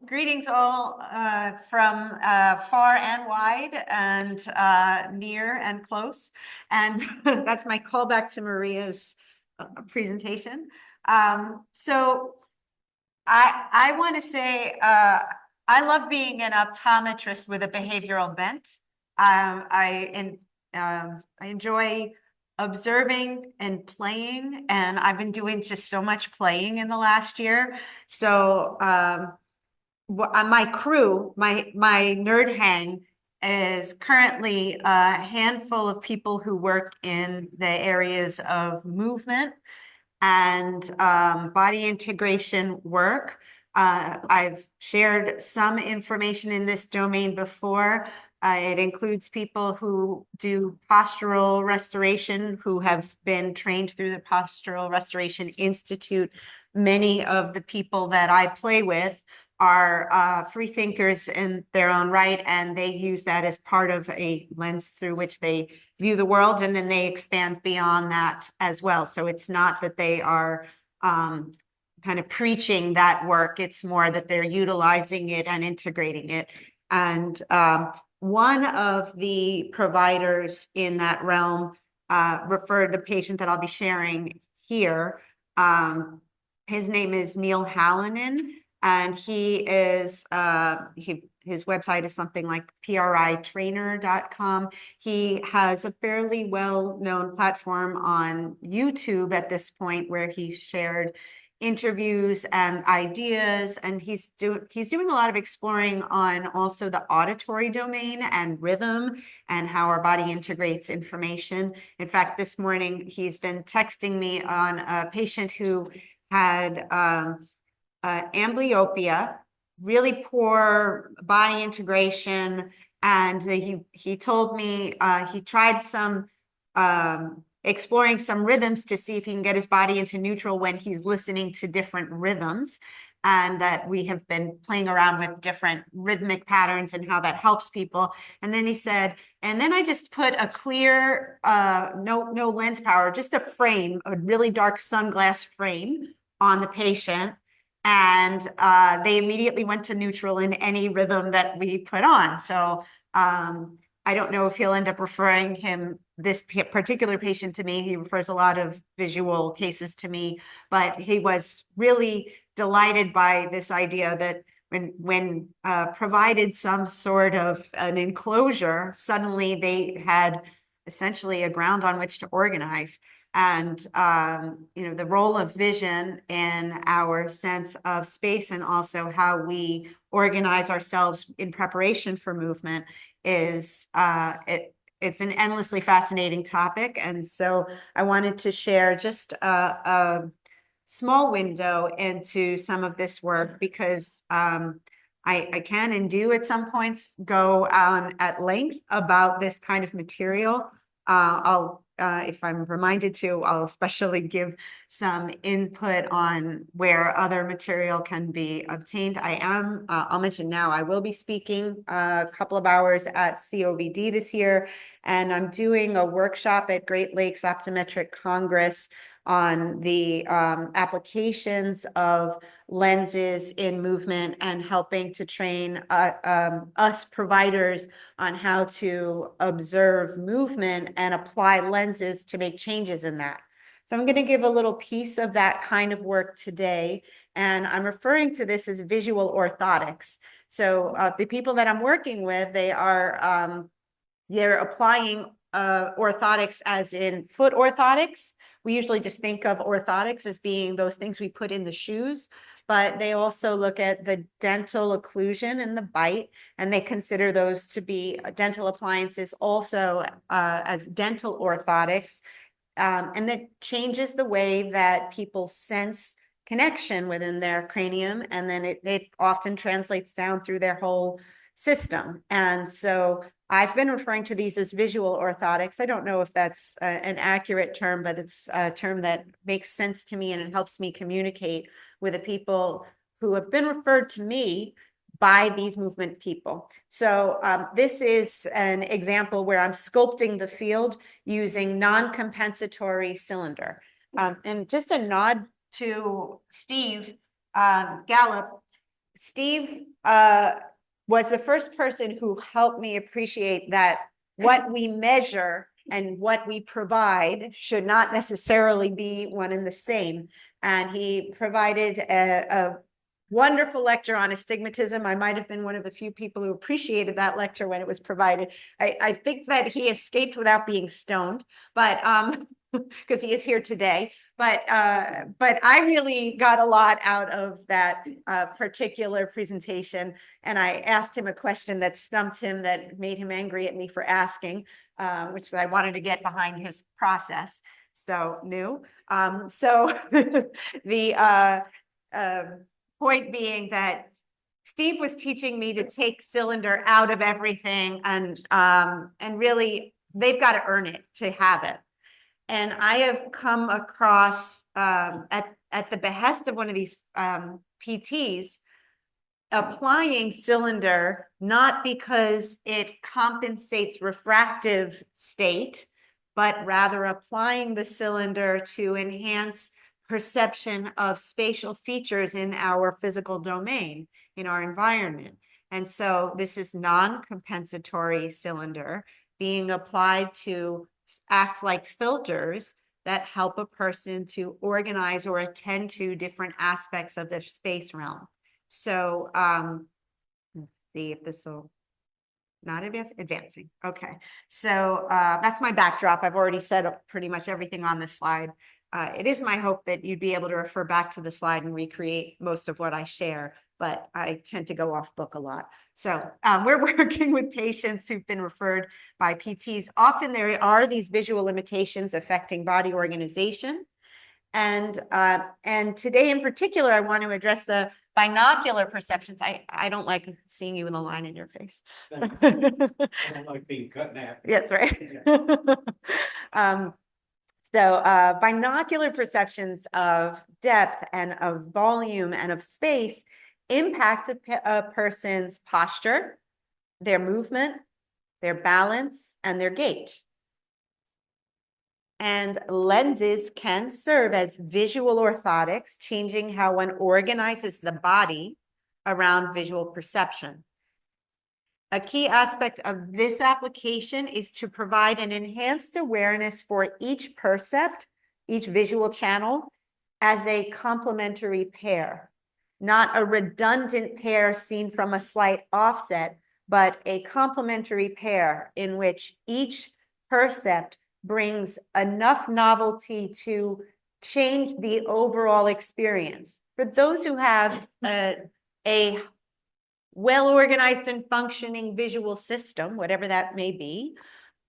Greetings all from far and wide and near and close. And that's my callback to Maria's presentation. So I want to say I love being an optometrist with a behavioral bent. I enjoy observing and playing, and I've been doing just so much playing in the last year. So my crew, my nerd hang is currently a handful of people who work in the areas of movement and body integration work. I've shared some information in this domain before. It includes people who do postural restoration, who have been trained through the Postural Restoration Institute. Many of the people that I play with are free thinkers in their own right, and they use that as part of a lens through which they view the world, and then they expand beyond that as well. So it's not that they are kind of preaching that work, it's more that they're utilizing it and integrating it. And one of the providers in that realm referred a patient that I'll be sharing here. His name is Neil Hallinan, and he is his website is something like pritrainer.com. He has a fairly well-known platform on YouTube at this point where he's shared interviews and ideas, and he's doing a lot of exploring on also the auditory domain and rhythm and how our body integrates information. In fact, this morning he's been texting me on a patient who had amblyopia, really poor body integration, and he told me he tried some exploring some rhythms to see if he can get his body into neutral when he's listening to different rhythms, and that we have been playing around with different rhythmic patterns and how that helps people. And then he said, and then I just put a clear, no lens power, just a frame, a really dark sunglass frame on the patient, and they immediately went to neutral in any rhythm that we put on. So I don't know if he'll end up referring this particular patient to me. He refers a lot of visual cases to me, but he was really delighted by this idea that when provided some sort of an enclosure, suddenly they had essentially a ground on which to organize. And the role of vision in our sense of space, and also how we organize ourselves in preparation for movement, is it's an endlessly fascinating topic. And so I wanted to share just a small window into some of this work, because I can and do at some points go on at length about this kind of material. If I'm reminded to, I'll especially give some input on where other material can be obtained. I'll mention now, I will be speaking a couple of hours at COVD this year, and I'm doing a workshop at Great Lakes Optometric Congress on the applications of lenses in movement, and helping to train us providers on how to observe movement and apply lenses to make changes in that. So I'm going to give a little piece of that kind of work today, and I'm referring to this as visual orthotics. So the people that I'm working with, they're applying orthotics as in foot orthotics. We usually just think of orthotics as being those things we put in the shoes, but they also look at the dental occlusion and the bite, and they consider those to be dental appliances also as dental orthotics. And that changes the way that people sense connection within their cranium, and then it often translates down through their whole system. And so I've been referring to these as visual orthotics. I don't know if that's an accurate term, but it's a term that makes sense to me, and it helps me communicate with the people who have been referred to me by these movement people. So this is an example where I'm sculpting the field using non-compensatory cylinder. And just a nod to Steve Gallup. Steve was the first person who helped me appreciate that what we measure and what we provide should not necessarily be one and the same. And he provided a wonderful lecture on astigmatism. I might have been one of the few people who appreciated that lecture when it was provided. I think that he escaped without being stoned, but because he is here today. But I really got a lot out of that particular presentation. And I asked him a question that stumped him, that made him angry at me for asking, which I wanted to get behind his process. So new. So the point being that Steve was teaching me to take cylinder out of everything, and really they've got to earn it to have it. And I have come across at the behest of one of these PTs, applying cylinder, not because it compensates refractive state, but rather applying the cylinder to enhance perception of spatial features in our physical domain, in our environment. And so this is non-compensatory cylinder being applied to act like filters that help a person to organize or attend to different aspects of their space realm. So see if this will not advancing. Okay, so that's my backdrop. I've already said pretty much everything on this slide. It is my hope that you'd be able to refer back to the slide and recreate most of what I share, but I tend to go off book a lot. So we're working with patients who've been referred by PTs. Often there are these visual limitations affecting body organization. And today in particular, I want to address the binocular perceptions. I don't like seeing you in the line in your face. I don't like being cut in half. That's right. So binocular perceptions of depth and of volume and of space impact a person's posture, their movement, their balance, and their gait. And lenses can serve as visual orthotics, changing how one organizes the body around visual perception. A key aspect of this application is to provide an enhanced awareness for each percept, each visual channel, as a complementary pair, not a redundant pair seen from a slight offset, but a complementary pair in which each percept brings enough novelty to change the overall experience. For those who have a well-organized and functioning visual system, whatever that may be,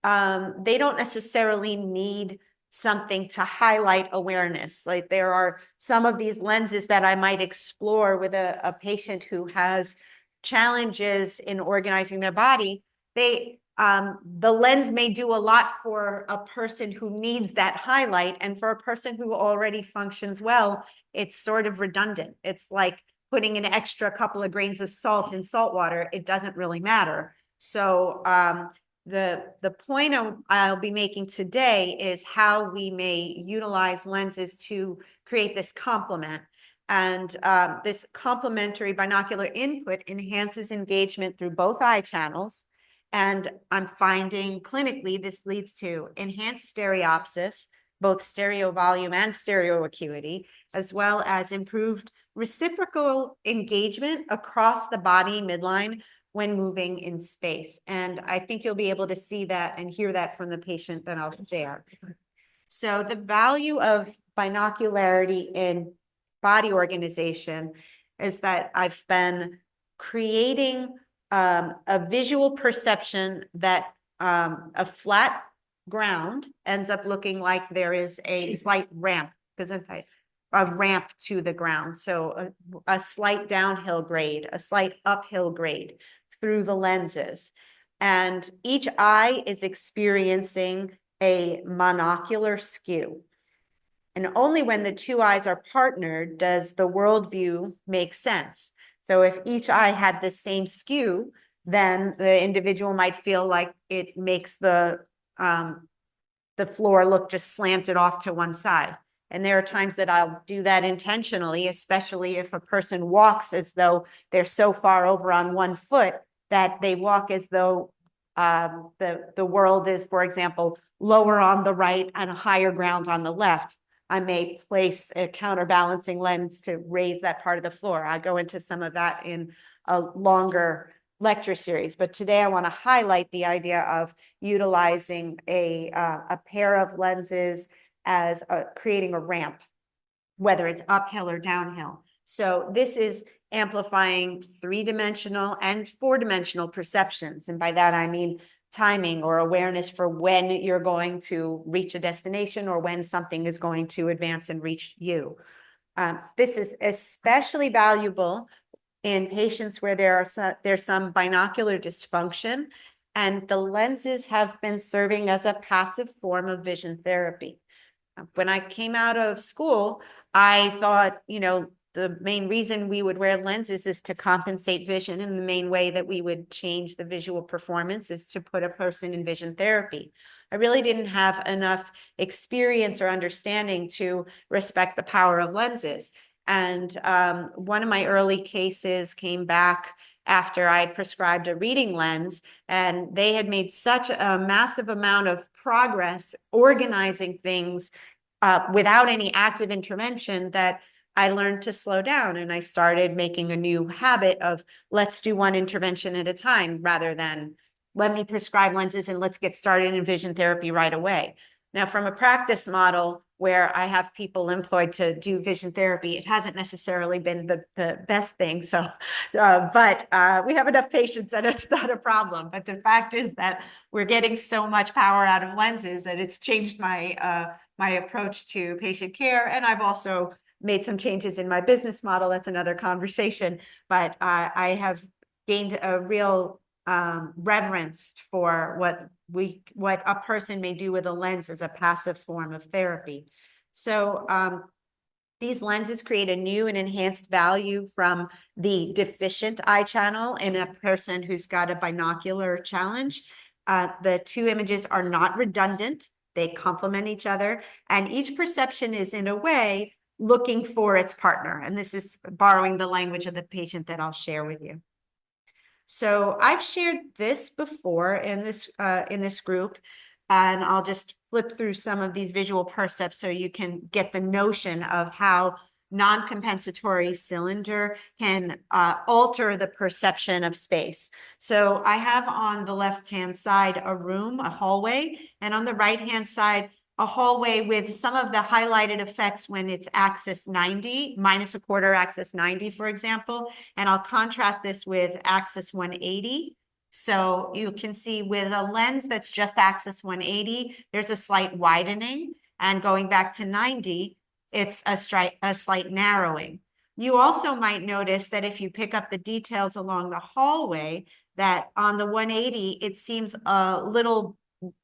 they don't necessarily need something to highlight awareness. Like there are some of these lenses that I might explore with a patient who has challenges in organizing their body. The lens may do a lot for a person who needs that highlight, and for a person who already functions well, it's sort of redundant. It's like putting an extra couple of grains of salt in salt water. It doesn't really matter. So the point I'll be making today is how we may utilize lenses to create this complement. And this complementary binocular input enhances engagement through both eye channels. And I'm finding clinically this leads to enhanced stereopsis, both stereo volume and stereo acuity, as well as improved reciprocal engagement across the body midline when moving in space. And I think you'll be able to see that and hear that from the patient that I'll share. So the value of binocularity in body organization is that I've been creating a visual perception that a flat ground ends up looking like there is a slight ramp, a ramp to the ground. So a slight downhill grade, a slight uphill grade through the lenses. And each eye is experiencing a monocular skew. And only when the two eyes are partnered does the worldview make sense. So if each eye had the same skew, then the individual might feel like it makes the floor look just slanted off to one side. And there are times that I'll do that intentionally, especially if a person walks as though they're so far over on one foot that they walk as though the world is, for example, lower on the right and a higher ground on the left. I may place a counterbalancing lens to raise that part of the floor. I go into some of that in a longer lecture series, but today I want to highlight the idea of utilizing a pair of lenses as creating a ramp, whether it's uphill or downhill. So this is amplifying 3-dimensional and 4-dimensional perceptions. And by that, I mean timing or awareness for when you're going to reach a destination or when something is going to advance and reach you. This is especially valuable in patients where there's some binocular dysfunction, and the lenses have been serving as a passive form of vision therapy. When I came out of school, I thought, the main reason we would wear lenses is to compensate vision, and the main way that we would change the visual performance is to put a person in vision therapy. I really didn't have enough experience or understanding to respect the power of lenses. And one of my early cases came back after I prescribed a reading lens, and they had made such a massive amount of progress organizing things without any active intervention that I learned to slow down, and I started making a new habit of let's do one intervention at a time rather than let me prescribe lenses and let's get started in vision therapy right away. Now, from a practice model where I have people employed to do vision therapy, it hasn't necessarily been the best thing. So, but we have enough patients that it's not a problem. But the fact is that we're getting so much power out of lenses that it's changed my my approach to patient care. And I've also made some changes in my business model. That's another conversation. But I have gained a real reverence for what a person may do with a lens as a passive form of therapy. So these lenses create a new and enhanced value from the deficient eye channel in a person who's got a binocular challenge. The two images are not redundant. They complement each other, and each perception is in a way looking for its partner. And this is borrowing the language of the patient that I'll share with you. So I've shared this before in this group, and I'll just flip through some of these visual percepts so you can get the notion of how non-compensatory cylinder can alter the perception of space. So I have on the left-hand side a room, a hallway, and on the right-hand side, a hallway with some of the highlighted effects when it's axis 90, minus a quarter axis 90, for example. And I'll contrast this with axis 180. So you can see with a lens that's just axis 180, there's a slight widening, and going back to 90, it's a slight narrowing. You also might notice that if you pick up the details along the hallway, that on the 180, it seems a little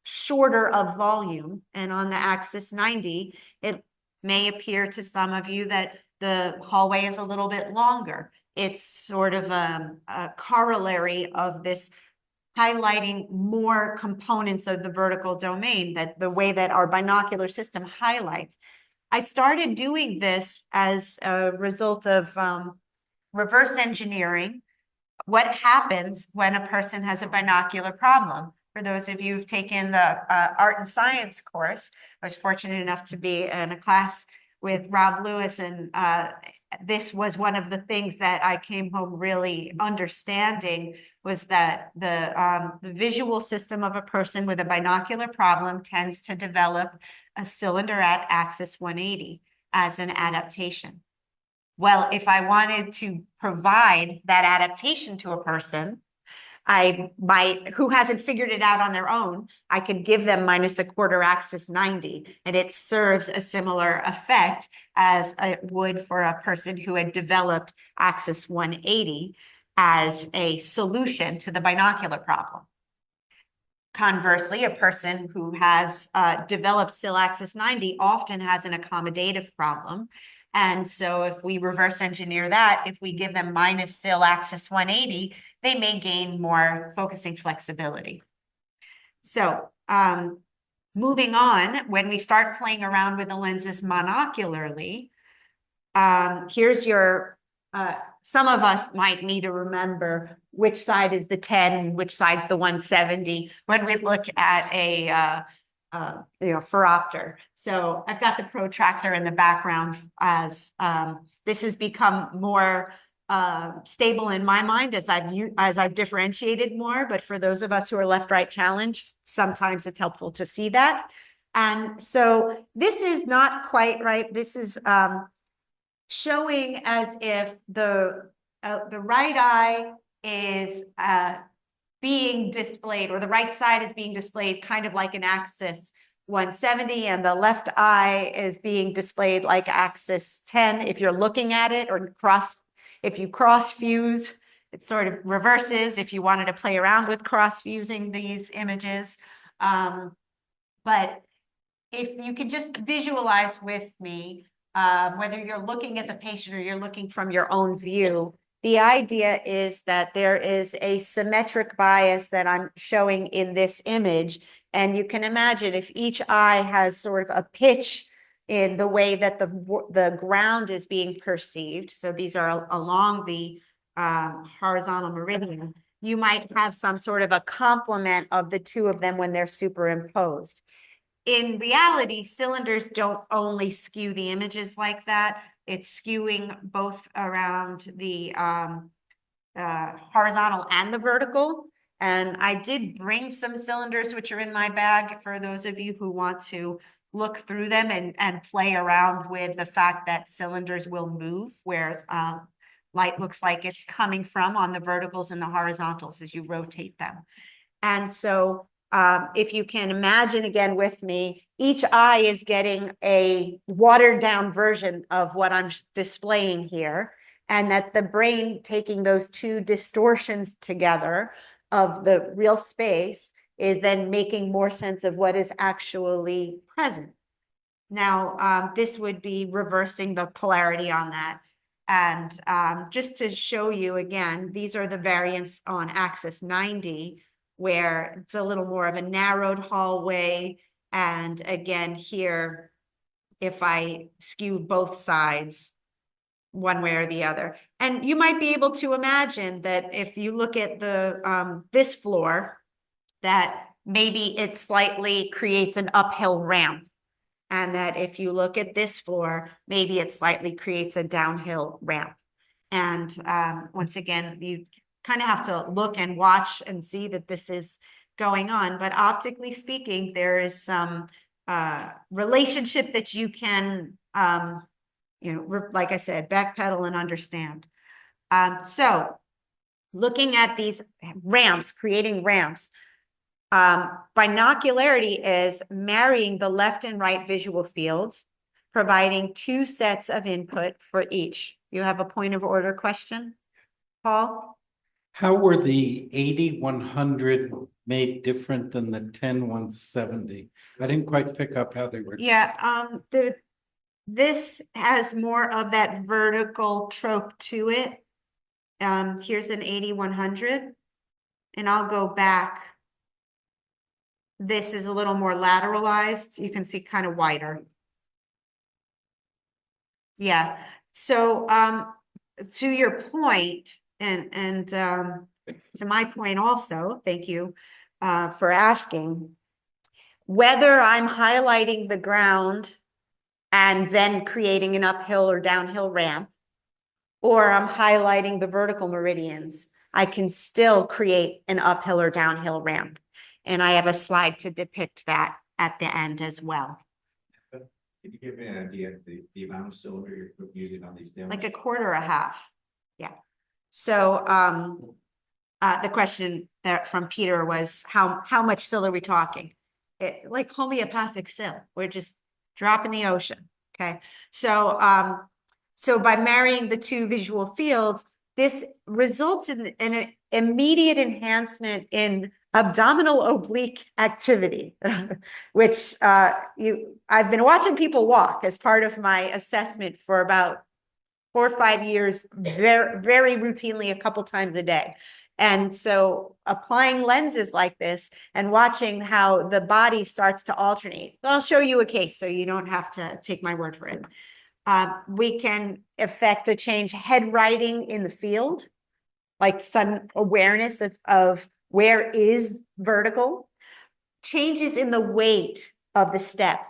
shorter of volume, and on the axis 90, it may appear to some of you that the hallway is a little bit longer. It's sort of a corollary of this highlighting more components of the vertical domain, that the way that our binocular system highlights. I started doing this as a result of reverse engineering what happens when a person has a binocular problem. For those of you who've taken the art and science course, I was fortunate enough to be in a class with Rob Lewis, and this was one of the things that I came home really understanding, was that the visual system of a person with a binocular problem tends to develop a cylinder at axis 180 as an adaptation. Well, if I wanted to provide that adaptation to a person, who hasn't figured it out on their own, I could give them minus a quarter axis 90, and it serves a similar effect as it would for a person who had developed axis 180 as a solution to the binocular problem. Conversely, a person who has developed SIL axis 90 often has an accommodative problem. And so if we reverse engineer that, if we give them minus SIL axis 180, they may gain more focusing flexibility. So moving on, when we start playing around with the lenses monocularly, here's your, some of us might need to remember which side is the 10, which side's the 170 when we look at a, phoropter. So I've got the protractor in the background as this has become more stable in my mind as I've differentiated more. But for those of us who are left-right challenged, sometimes it's helpful to see that. And so this is not quite right. This is showing as if the right eye is being displayed, or the right side is being displayed kind of like an axis 170, and the left eye is being displayed like axis 10. If you're looking at it, or if you cross fuse, it sort of reverses if you wanted to play around with cross fusing these images. But if you could just visualize with me, whether you're looking at the patient or you're looking from your own view, the idea is that there is a symmetric bias that I'm showing in this image. And you can imagine if each eye has sort of a pitch in the way that the ground is being perceived, so these are along the horizontal meridian, you might have some sort of a complement of the two of them when they're superimposed. In reality, cylinders don't only skew the images like that. It's skewing both around the horizontal and the vertical. And I did bring some cylinders, which are in my bag, for those of you who want to look through them and play around with the fact that cylinders will move where light looks like it's coming from on the verticals and the horizontals as you rotate them. And so if you can imagine again with me, each eye is getting a watered down version of what I'm displaying here, and that the brain taking those two distortions together of the real space is then making more sense of what is actually present. Now, this would be reversing the polarity on that. And just to show you again, these are the variants on axis 90, where it's a little more of a narrowed hallway. And again, here, if I skew both sides one way or the other. And you might be able to imagine that if you look at the this floor, that maybe it slightly creates an uphill ramp. And that if you look at this floor, maybe it slightly creates a downhill ramp. And once again, you kind of have to look and watch and see that this is going on. But optically speaking, there is some relationship that you can, like I said, backpedal and understand. So looking at these ramps, creating ramps, binocularity is marrying the left and right visual fields, providing two sets of input for each. You have a point of order question, Paul? How were the 80-100 made different than the 10-170? I didn't quite pick up how they were. Yeah, this has more of that vertical trope to it. Here's an 80-100, and I'll go back. This is a little more lateralized. You can see kind of wider. Yeah. So to your point, and to my point also, thank you for asking, whether I'm highlighting the ground and then creating an uphill or downhill ramp, or I'm highlighting the vertical meridians, I can still create an uphill or downhill ramp. And I have a slide to depict that at the end as well. Can you give me an idea of the amount of cylinder you're using on these demos? Like a quarter or a half. Yeah. So the question that from Peter was how much sil are we talking? Like homeopathic sil. We're just dropping the ocean. Okay. So so by marrying the two visual fields, this results in an immediate enhancement in abdominal oblique activity, which I've been watching people walk as part of my assessment for about 4 or 5 years, very, very routinely, a couple times a day. And so applying lenses like this and watching how the body starts to alternate. So I'll show you a case so you don't have to take my word for it. We can affect a change head writing in the field, like sudden awareness of where is vertical, changes in the weight of the step.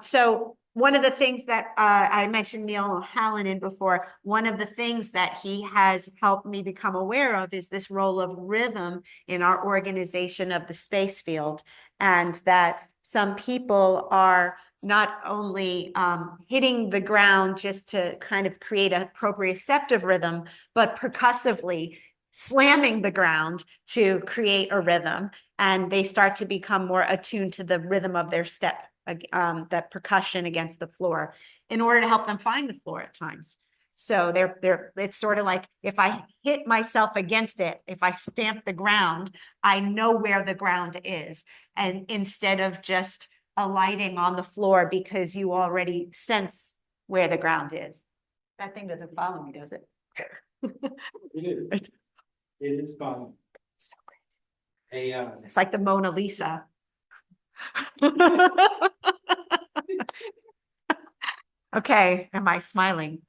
So one of the things that I mentioned Neil Hallinan before, one of the things that he has helped me become aware of is this role of rhythm in our organization of the space field, and that some people are not only hitting the ground just to kind of create a proprioceptive rhythm, but percussively slamming the ground to create a rhythm. And they start to become more attuned to the rhythm of their step, that percussion against the floor, in order to help them find the floor at times. So it's sort of like if I hit myself against it, if I stamp the ground, I know where the ground is. And instead of just alighting on the floor because you already sense where the ground is. That thing doesn't follow me, does it? It is. It is fun. So crazy. A, It's like the Mona Lisa. Okay, am I smiling?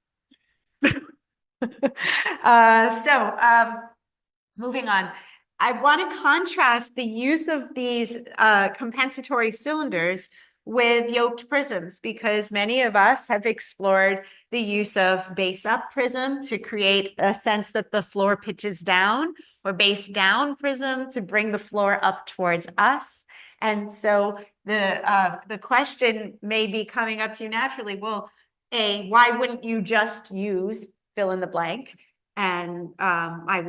Moving on. I want to contrast the use of these compensatory cylinders with yoked prisms, because many of us have explored the use of base up prism to create a sense that the floor pitches down, or base down prism to bring the floor up towards us. And so the question may be coming up to you naturally, well, why wouldn't you just use fill in the blank? And I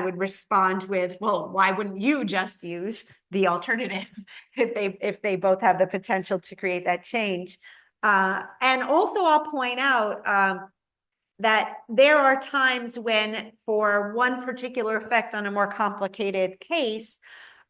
would respond with, well, why wouldn't you just use the alternative if they both have the potential to create that change? And also I'll point out that there are times when, for one particular effect on a more complicated case,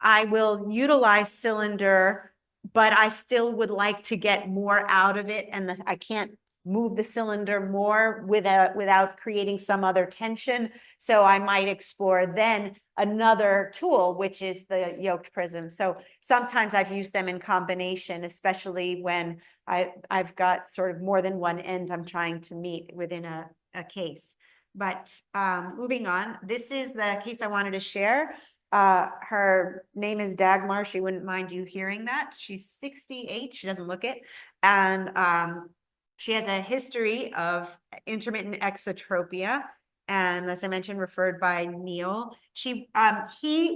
I will utilize cylinder, but I still would like to get more out of it, and I can't move the cylinder more without creating some other tension. So I might explore then another tool, which is the yoked prism. So sometimes I've used them in combination, especially when I've got sort of more than one end I'm trying to meet within a case. But moving on, this is the case I wanted to share. Her name is Dagmar. She wouldn't mind you hearing that. She's 68. She doesn't look it. And she has a history of intermittent exotropia. And as I mentioned, referred by Neil. He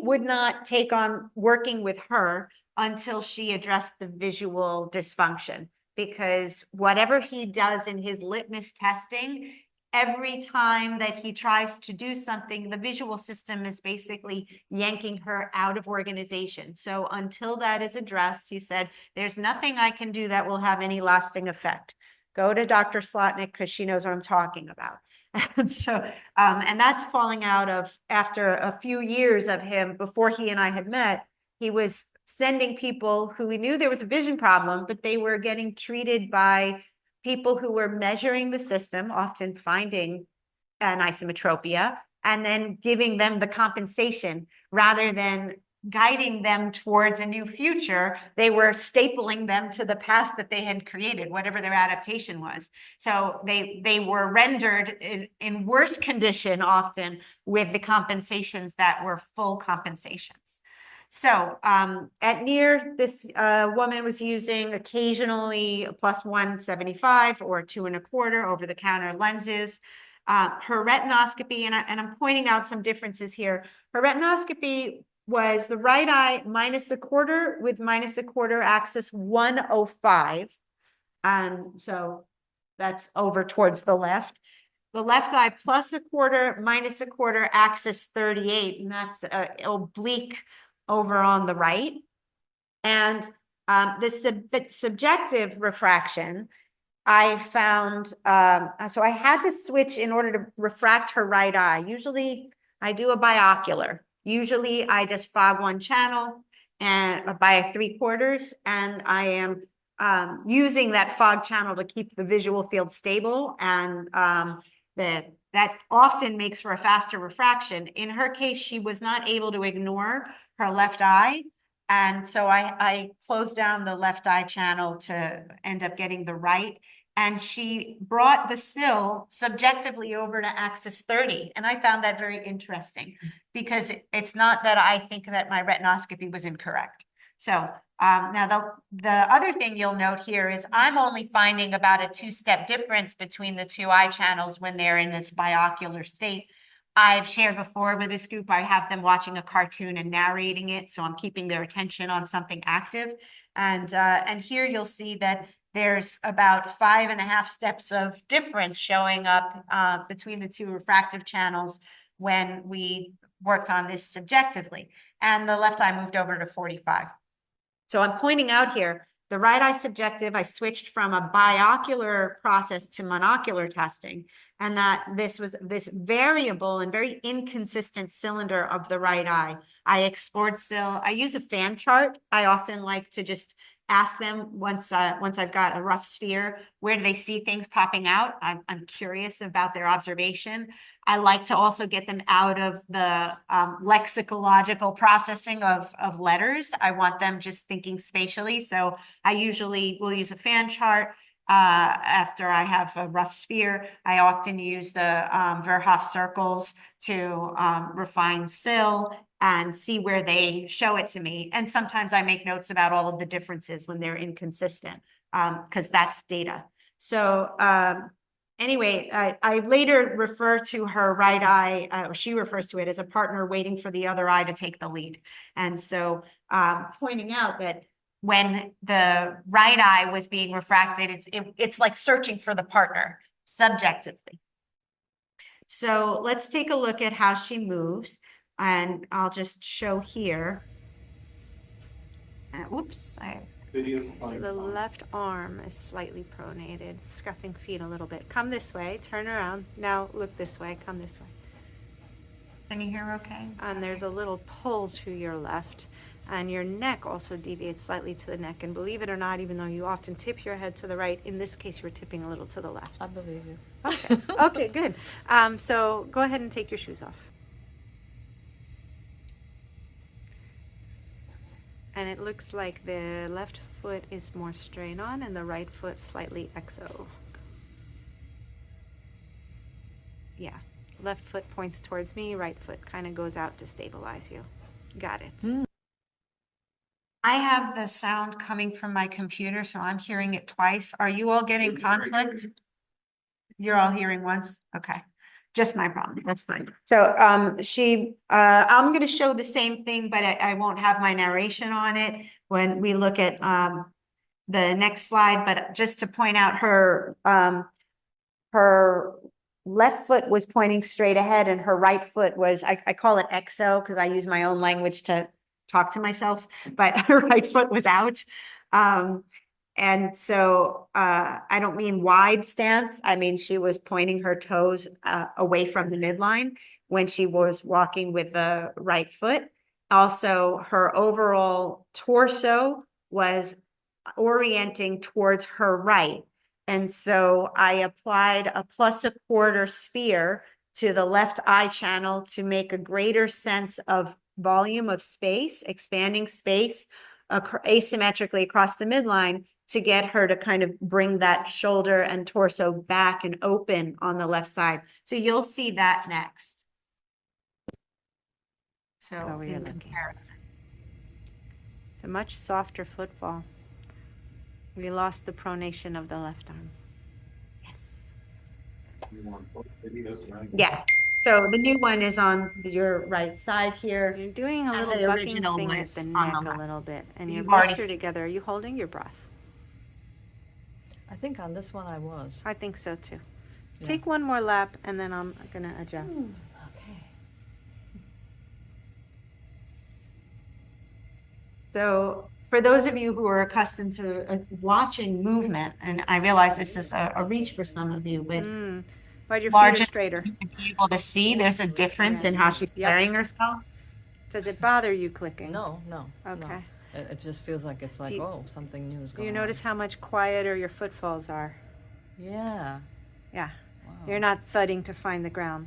would not take on working with her until she addressed the visual dysfunction, because whatever he does in his litmus testing, every time that he tries to do something, the visual system is basically yanking her out of organization. So until that is addressed, he said, there's nothing I can do that will have any lasting effect. Go to Dr. Slotnick, because she knows what I'm talking about. And so, and that's falling out of, after a few years of him, before he and I had met, he was sending people who we knew there was a vision problem, but they were getting treated by people who were measuring the system, often finding an isometropia, and then giving them the compensation rather than guiding them towards a new future. They were stapling them to the past that they had created, whatever their adaptation was. So they were rendered in worse condition often with the compensations that were full compensations. So at NEAR, this woman was using occasionally a +175 or 2 1/4 over-the-counter lenses. Her retinoscopy, and I'm pointing out some differences here. Her retinoscopy was the right eye -1/4 with -1/4 axis 105. And so that's over towards the left. The left eye +1/4, -1/4 axis 38, and that's oblique over on the right. And the subjective refraction, I found, so I had to switch in order to refract her right eye. Usually I do a binocular. Usually I just fog one channel and by 3/4, and I am using that fog channel to keep the visual field stable. And that often makes for a faster refraction. In her case, she was not able to ignore her left eye. And so I closed down the left eye channel to end up getting the right. And she brought the sill subjectively over to axis 30. And I found that very interesting because it's not that I think that my retinoscopy was incorrect. So now the other thing you'll note here is I'm only finding about a 2-step difference between the two eye channels when they're in this biocular state. I've shared before with this group, I have them watching a cartoon and narrating it. So I'm keeping their attention on something active. And here you'll see that there's about 5.5 steps of difference showing up between the two refractive channels when we worked on this subjectively. And the left eye moved over to 45. So I'm pointing out here, the right eye subjective, I switched from a biocular process to monocular testing, and that this was this variable and very inconsistent cylinder of the right eye. I explored still, I use a fan chart. I often like to just ask them once I've got a rough sphere, where do they see things popping out? I'm curious about their observation. I like to also get them out of the lexicological processing of letters. I want them just thinking spatially. So I usually will use a fan chart after I have a rough sphere. I often use the Verhoff circles to refine sill and see where they show it to me. And sometimes I make notes about all of the differences when they're inconsistent, because that's data. So anyway, I later refer to her right eye, she refers to it as a partner waiting for the other eye to take the lead. And so pointing out that when the right eye was being refracted, it's like searching for the partner subjectively. So let's take a look at how she moves. And I'll just show here. Oops. So the left arm is slightly pronated, scuffing feet a little bit. Come this way, turn around. Now look this way, come this way. Can you hear okay? And there's a little pull to your left. And your neck also deviates slightly to the neck. And believe it or not, even though you often tip your head to the right, in this case, you're tipping a little to the left. I believe you. Okay, okay, good. So go ahead and take your shoes off. And it looks like the left foot is more strain on and the right foot slightly exo. Yeah, left foot points towards me, right foot kind of goes out to stabilize you. Got it. Mm. I have the sound coming from my computer, so I'm hearing it twice. Are you all getting conflict? You're all hearing once? Okay. Just my problem. That's fine. So I'm going to show the same thing, but I won't have my narration on it when we look at the next slide. But just to point out, her left foot was pointing straight ahead and her right foot was, I call it exo because I use my own language to talk to myself, but her right foot was out. And so I don't mean wide stance. I mean, she was pointing her toes away from the midline when she was walking with the right foot. Also, her overall torso was orienting towards her right. And so I applied a +1/4 sphere to the left eye channel to make a greater sense of volume of space, expanding space asymmetrically across the midline, to get her to kind of bring that shoulder and torso back and open on the left side. So you'll see that next. So in comparison. It's a much softer footfall. We lost the pronation of the left arm. Yes. Yeah. So the new one is on your right side here. You're doing a little bucking thing at the neck a little bit. And your lips are together. Are you holding your breath? I think on this one I was. I think so too. Yeah. Take one more lap and then I'm going to adjust. Okay. So for those of you who are accustomed to watching movement, and I realize this is a reach for some of you, but your feet are straighter. You be able to see there's a difference in how she's carrying herself. Does it bother you clicking? No. Okay. No. It just feels like it's like, oh, something new is going on. Do you notice how much quieter your footfalls are? Yeah. Yeah. Wow. You're not thudding to find the ground.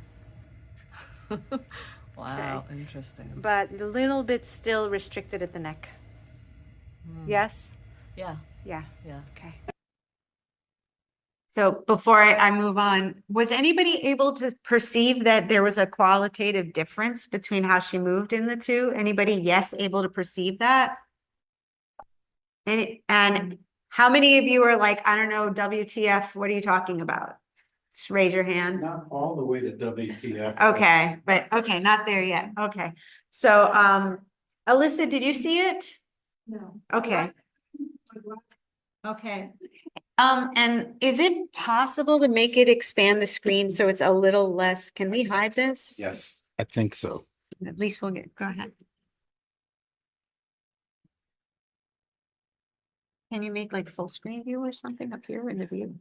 Wow, interesting. But a little bit still restricted at the neck. Yes? Yeah, Yeah. yeah. Okay. So before I move on, was anybody able to perceive that there was a qualitative difference between how she moved in the two? Anybody, yes, able to perceive that? And how many of you are like, I don't know, WTF, what are you talking about? Just raise your hand. Not all the way to WTF. Okay, but okay, not there yet. Okay. So, Alyssa, did you see it? No. Okay. Okay. And is it possible to make it expand the screen so it's a little less? Can we hide this? Yes, I think so. At least we'll get, go ahead. Can you make like full screen view or something up here in the view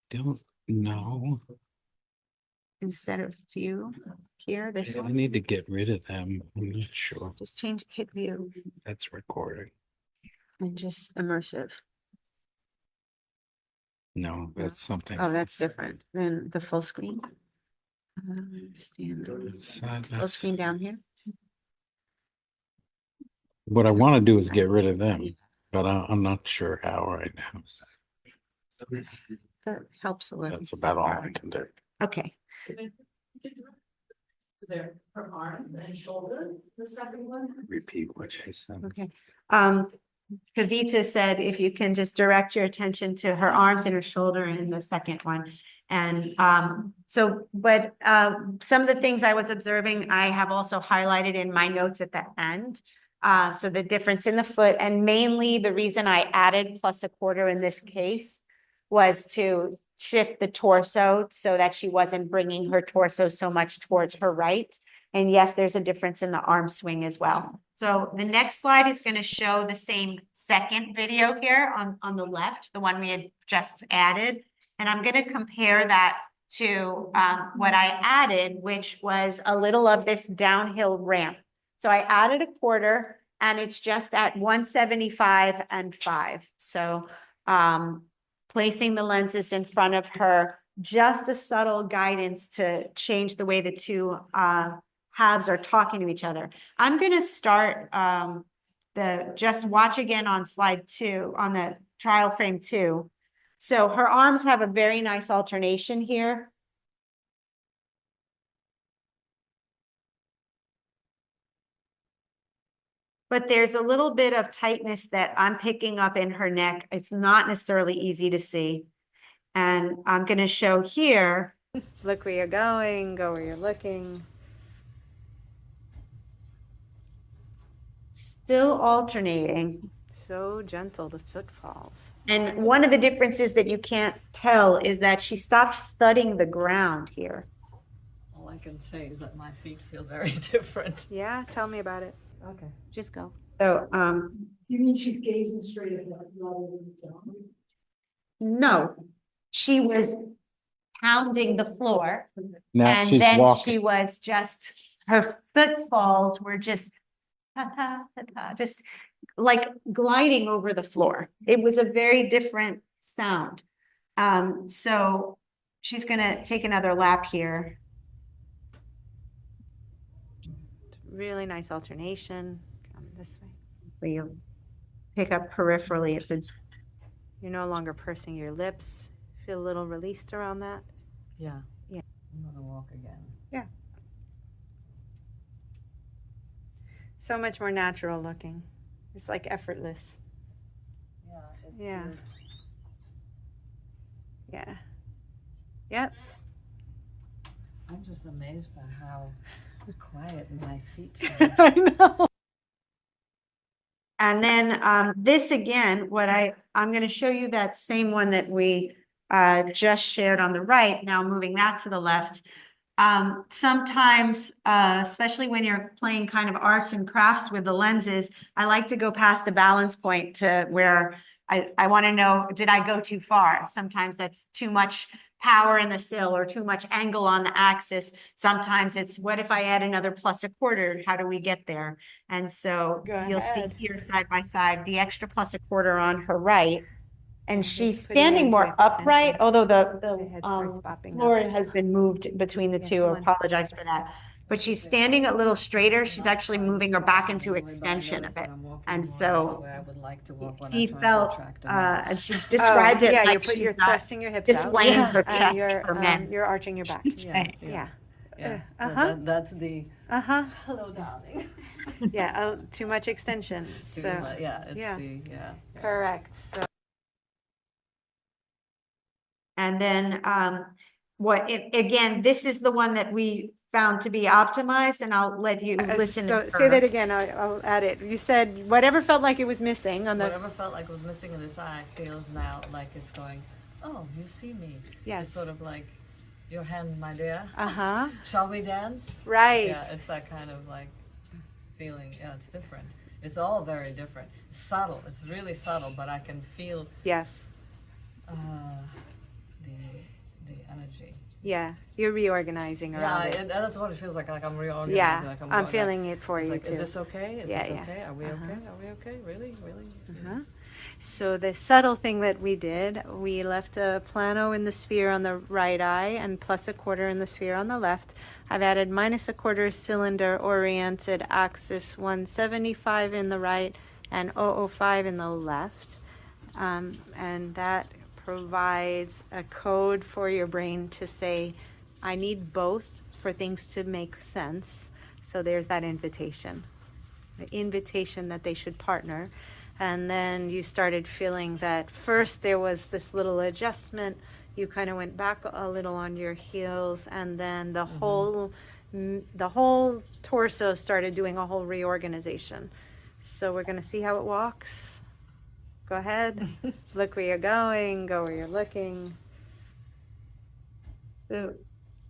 Don't know. instead of view here? This I one, need to get rid of them. I'm not sure. just change, hit view That's recording. and just immersive. No, that's something. Oh, that's different than the full screen. Full screen down here. What I want to do is get rid of them, but I'm not sure how right now. That helps a little. That's about all I can do. Okay. There, her arm and shoulder, the second one. Repeat what she said. Okay. Kavita said, if you can just direct your attention to her arms and her shoulder in the second one. And some of the things I was observing, I have also highlighted in my notes at the end. So the difference in the foot, and mainly the reason I added +1/4 in this case was to shift the torso so that she wasn't bringing her torso so much towards her right. And yes, there's a difference in the arm swing as well. So the next slide is going to show the same second video here on the left, the one we had just added. And I'm going to compare that to what I added, which was a little of this downhill ramp. So I added 1/4 and it's just at 175 and 5. So placing the lenses in front of her, just a subtle guidance to change the way the two halves are talking to each other. I'm going to start just watch again on slide 2 on the trial frame 2. So her arms have a very nice alternation here. But there's a little bit of tightness that I'm picking up in her neck. It's not necessarily easy to see. And I'm going to show here. Look where you're going, go where you're looking. Still alternating. So gentle, the footfalls. And one of the differences that you can't tell is that she stopped thudding the ground here. All I can say is that my feet feel very different. Yeah, tell me about it. Okay. Just go. So, You mean she's gazing straight ahead rather than down? no, she was pounding the floor. Now And she's then walking. she was just, her footfalls were just, ta ta ta ta, just like gliding over the floor. It was a very different sound. So she's gonna take another lap here. Really nice alternation. Come this way. Where you pick up peripherally, you're no longer pursing your lips. Feel a little released around that. Yeah. Yeah. I'm gonna walk again. So much more natural looking. It's like effortless. Yeah. Yeah. Yeah. Yep. I'm just amazed by how quiet my feet sound. I know. And then this again, I'm going to show you that same one that we just shared on the right. Now moving that to the left. Sometimes, especially when you're playing kind of arts and crafts with the lenses, I like to go past the balance point to where I want to know, did I go too far? Sometimes that's too much power in the sill or too much angle on the axis. Sometimes it's, what if I add another +1/4? How do we get there? And so you'll see here side by side, the extra +1/4 on her right And he's she's putting standing into more upright, extension. although The head the starts bopping floor up. has been moved between the Yeah, two. come I on. apologize for that. But she's standing a little straighter. She's actually moving her back into extension a bit. And so I would like to walk when she I'm trying to felt, attract a man. and she described it Yeah, like you're she's not thrusting your hips out. displaying her And chest for men. you're arching your back. She's Yeah, saying. Yeah. Yeah, Uh-huh. that's the, Uh-huh. hello, darling. Yeah, too much extension. Too So, much, yeah, it's yeah. the, yeah. correct. So, And then, again, this is the one that we found to be optimized, and I'll let you listen. so to say her. that again. I'll add it. You said whatever felt like it was missing on the. Whatever felt like was missing in this eye feels now like it's going, oh, you see me. Yes. It's sort of like, your hand, my dear. Uh-huh. Shall we dance? Right. Yeah, it's that kind of like feeling, yeah, it's different. It's all very different. It's subtle, it's really subtle, but I can feel Yes. the energy. Yeah. You're reorganizing around it. That's what it feels like I'm reorganizing. Yeah. Like I'm going feeling it for it's you like, too. is this okay? Is Yeah, this yeah. okay? Are we Uh-huh. okay? Are we okay? Really? Really? Uh-huh. So the subtle thing that we did, we left a plano in the sphere on the right eye and plus a quarter in the sphere on the left. I've added minus a quarter cylinder oriented axis 175 in the right and 005 in the left. And that provides a code for your brain to say, I need both for things to make sense. So there's that invitation. The invitation that they should partner. And then you started feeling that first there was this little adjustment. You kind of went back a little on your heels, and then the whole torso started doing a whole reorganization. So we're going to see how it walks. Go ahead. Look where you're going. Go where you're looking. So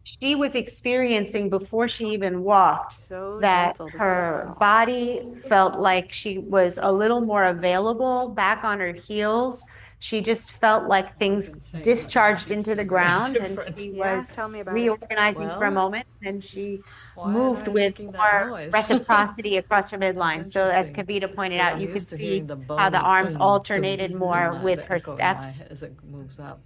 she was experiencing before she even walked So that gentle, the her girl. body felt like she was a little more available back on her heels. She just felt like things discharged into the ground, and she Yeah, was tell me about it. reorganizing for a Well, moment, and she why am moved I with making that more noise? reciprocity across her midline. That's So as interesting. Kavita pointed Yeah, out, I'm you could used to see hearing the how the bone arms dum, alternated dum, more dum, with the her echo in my steps. head as it moves up.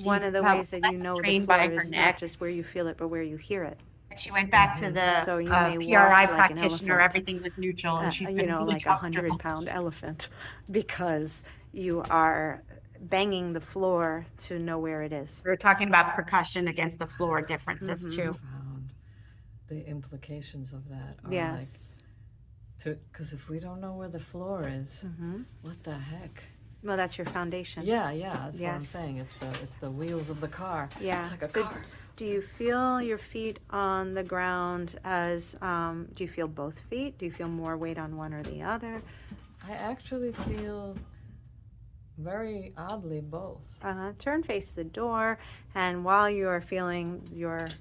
One of the felt ways that you less know the strained floor by her is not neck. just where you feel it, but where you hear it. And she went back to the So you may PRI walk like an practitioner, elephant. everything was neutral, and she's You been know, really like a comfortable. 100-pound elephant, because you are banging the floor to know where it is. We're talking about percussion against the floor differences too. Found the implications of that are Yes. like, because if we don't know where the floor is, Mm-hmm. what the heck? Well, that's your foundation. Yeah, that's what I'm Yes. saying. It's the wheels of the car. Yeah. It's like a So car. do you feel your feet on the ground as, do you feel both feet? Do you feel more weight on one or the other? I actually feel very oddly both. Turn face the door, and while you're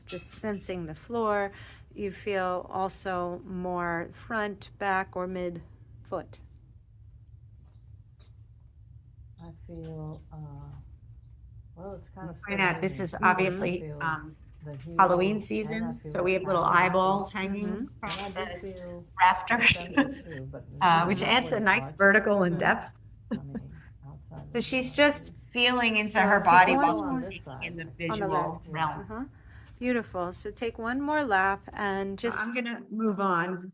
just sensing the floor, you feel also more front, back, or mid foot. I feel, well, it's kind of. Point out, this is surrounding. obviously I feel the heel, Halloween and season, I feel so we have the little calves. eyeballs hanging Mhm. from And I do the feel rafters, center too, but which not adds where a the nice parts- vertical and depth. I mean, outside So of she's the just body. feeling into So her take body one while more. she's On this taking in the side. On the visual left. realm. Beautiful. So take one more lap and So just I'm gonna move on.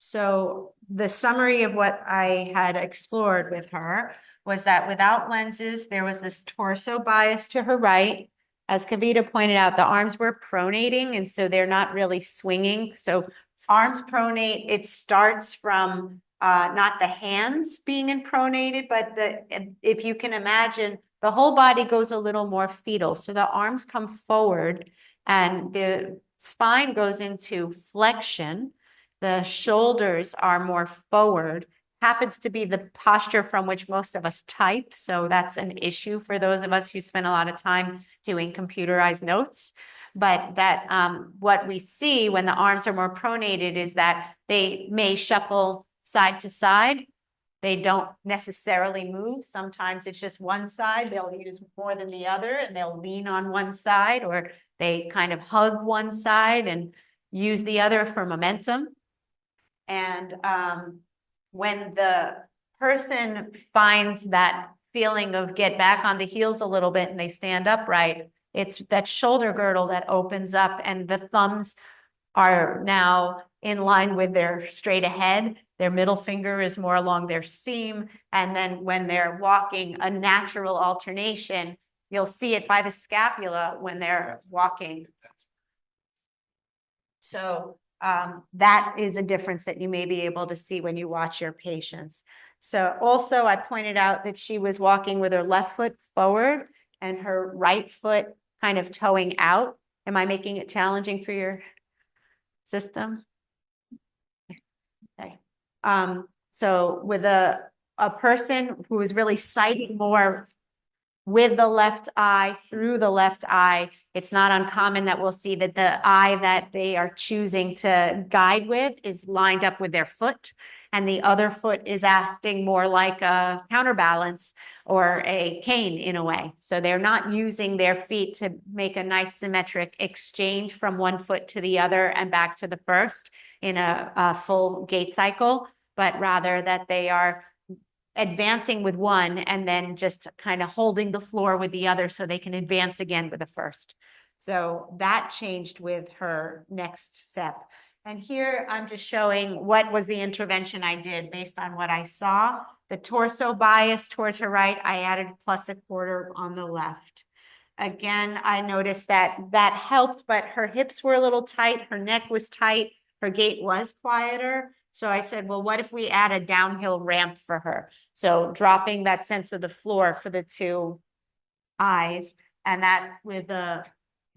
So the summary of what I had explored with her was that without lenses, there was this torso bias to her right. As Kavita pointed out, the arms were pronating, and so they're not really swinging. So arms pronate, it starts from not the hands being in pronated, but if you can imagine, the whole body goes a little more fetal. So the arms come forward and the spine goes into flexion. The shoulders are more forward, happens to be the posture from which most of us type. So that's an issue for those of us who spend a lot of time doing computerized notes. But that what we see when the arms are more pronated is that they may shuffle side to side. They don't necessarily move. Sometimes it's just one side. They'll use more than the other, and they'll lean on one side, or they kind of hug one side and use the other for momentum. And when the person finds that feeling of get back on the heels a little bit and they stand upright, it's that shoulder girdle that opens up and the thumbs are now in line with their straight ahead. Their middle finger is more along their seam. And then when they're walking, a natural alternation, you'll see it by the scapula when they're walking. So that is a difference that you may be able to see when you watch your patients. So also I pointed out that she was walking with her left foot forward and her right foot kind of toeing out. Am I making it challenging for your system? Okay. So with a person who is really sighting more with the left eye, through the left eye, it's not uncommon that we'll see that the eye that they are choosing to guide with is lined up with their foot, and the other foot is acting more like a counterbalance or a cane in a way. So they're not using their feet to make a nice symmetric exchange from one foot to the other and back to the first in a full gait cycle, but rather that they are advancing with one and then just kind of holding the floor with the other so they can advance again with the first. So that changed with her next step. And here I'm just showing what was the intervention I did based on what I saw. The torso bias towards her right, I added +1/4 on the left. Again, I noticed that that helped, but her hips were a little tight, her neck was tight, her gait was quieter. So I said, well, what if we add a downhill ramp for her? So dropping that sense of the floor for the two eyes, and that's with a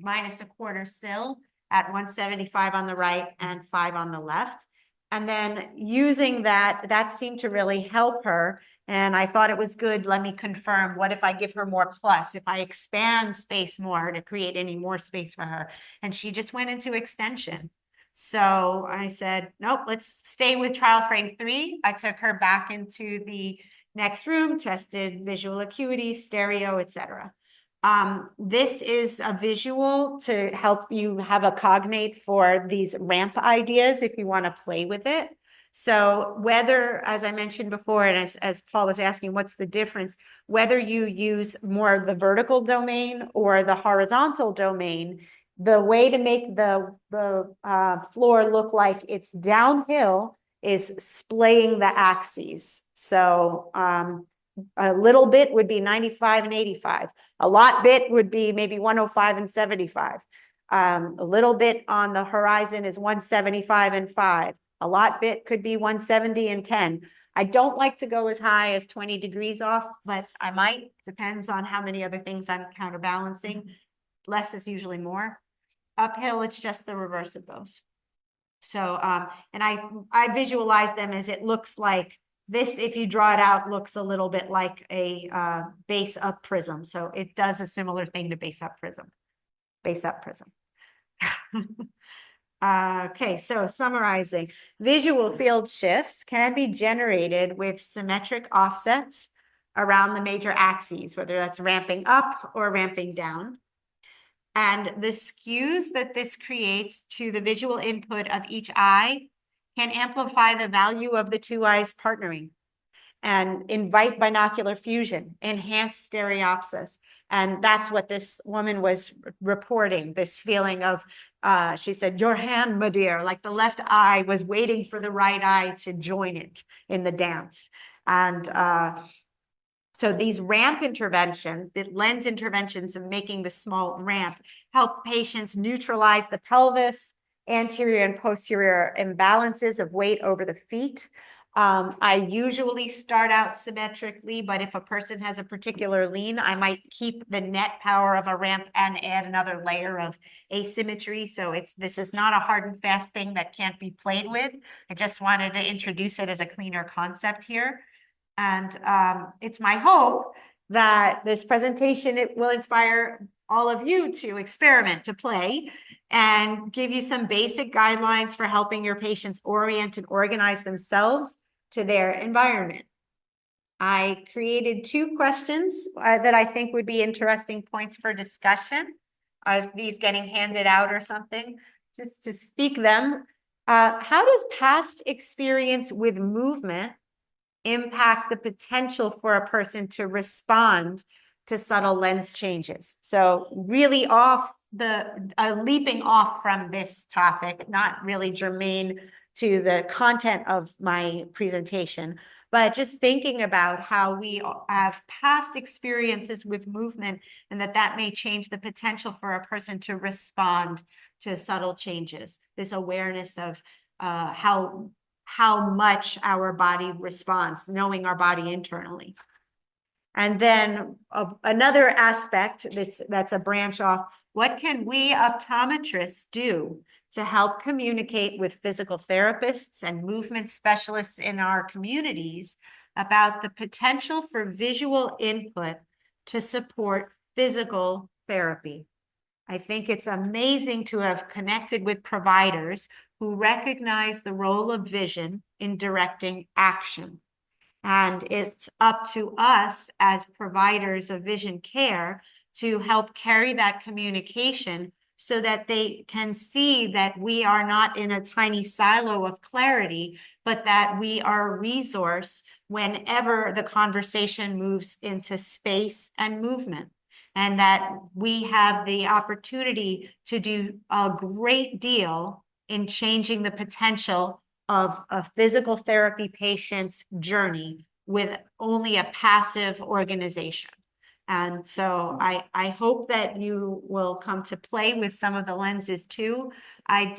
-1/4 sill at 175 on the right and 5 on the left. And then using that seemed to really help her. And I thought it was good. Let me confirm. What if I give her more plus? If I expand space more to create any more space for her? And she just went into extension. So I said, nope, let's stay with trial frame 3. I took her back into the next room, tested visual acuity, stereo, etc. This is a visual to help you have a cognate for these ramp ideas if you want to play with it. So whether, as I mentioned before, and as Paul was asking, what's the difference? Whether you use more of the vertical domain or the horizontal domain, the way to make the floor look like it's downhill is splaying the axes. So a little bit would be 95 and 85. A lot bit would be maybe 105 and 75. A little bit on the horizon is 175 and 5. A lot bit could be 170 and 10. I don't like to go as high as 20 degrees off, but I might. Depends on how many other things I'm counterbalancing. Less is usually more. Uphill, it's just the reverse of those. So, and I visualize them as it looks like this, if you draw it out, looks a little bit like a base up prism. So it does a similar thing to base up prism. Base up prism. Okay, so summarizing, visual field shifts can be generated with symmetric offsets around the major axes, whether that's ramping up or ramping down. And the skews that this creates to the visual input of each eye can amplify the value of the two eyes partnering and invite binocular fusion, enhance stereopsis. And that's what this woman was reporting, this feeling of, she said, your hand, my dear, like the left eye was waiting for the right eye to join it in the dance. And so these ramp interventions, the lens interventions of making the small ramp, help patients neutralize the pelvis, anterior and posterior imbalances of weight over the feet. I usually start out symmetrically, but if a person has a particular lean, I might keep the net power of a ramp and add another layer of asymmetry. So this is not a hard and fast thing that can't be played with. I just wanted to introduce it as a cleaner concept here. And it's my hope that this presentation, it will inspire all of you to experiment, to play, and give you some basic guidelines for helping your patients orient and organize themselves to their environment. I created 2 questions that I think would be interesting points for discussion. Are these getting handed out or something? Just to speak them. How does past experience with movement impact the potential for a person to respond to subtle lens changes. So really leaping off from this topic, not really germane to the content of my presentation, but just thinking about how we have past experiences with movement and that may change the potential for a person to respond to subtle changes. This awareness of how much our body responds, knowing our body internally. And then another aspect, that's a branch off, what can we optometrists do to help communicate with physical therapists and movement specialists in our communities about the potential for visual input to support physical therapy? I think it's amazing to have connected with providers who recognize the role of vision in directing action. And it's up to us as providers of vision care to help carry that communication so that they can see that we are not in a tiny silo of clarity, but that we are a resource whenever the conversation moves into space and movement. And that we have the opportunity to do a great deal in changing the potential of a physical therapy patient's journey with only a passive organization. And so I hope that you will come to play with some of the lenses too. I've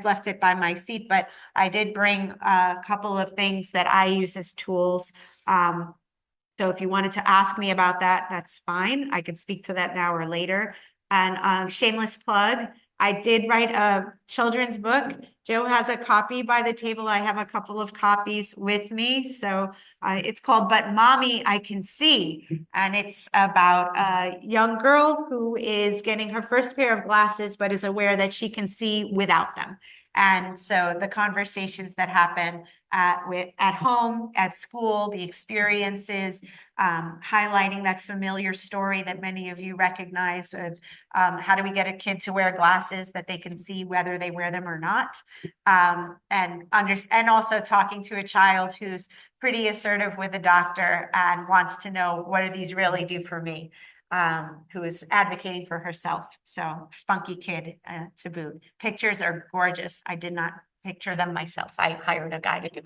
left it by my seat, but I did bring a couple of things that I use as tools. So if you wanted to ask me about that, that's fine. I can speak to that now or later. And shameless plug, I did write a children's book. Joe has a copy by the table. I have a couple of copies with me. So it's called But Mommy, I Can See. And it's about a young girl who is getting her first pair of glasses, but is aware that she can see without them. And so the conversations that happen at home, at school, the experiences, highlighting that familiar story that many of you recognize of how do we get a kid to wear glasses that they can see whether they wear them or not, and also talking to a child who's pretty assertive with a doctor and wants to know, what do these really do for me? Who is advocating for herself. So spunky kid to boot. Pictures are gorgeous. I did not picture them myself. I hired a guy to do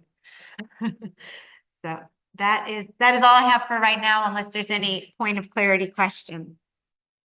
it. So that is all I have for right now, unless there's any point of clarity question.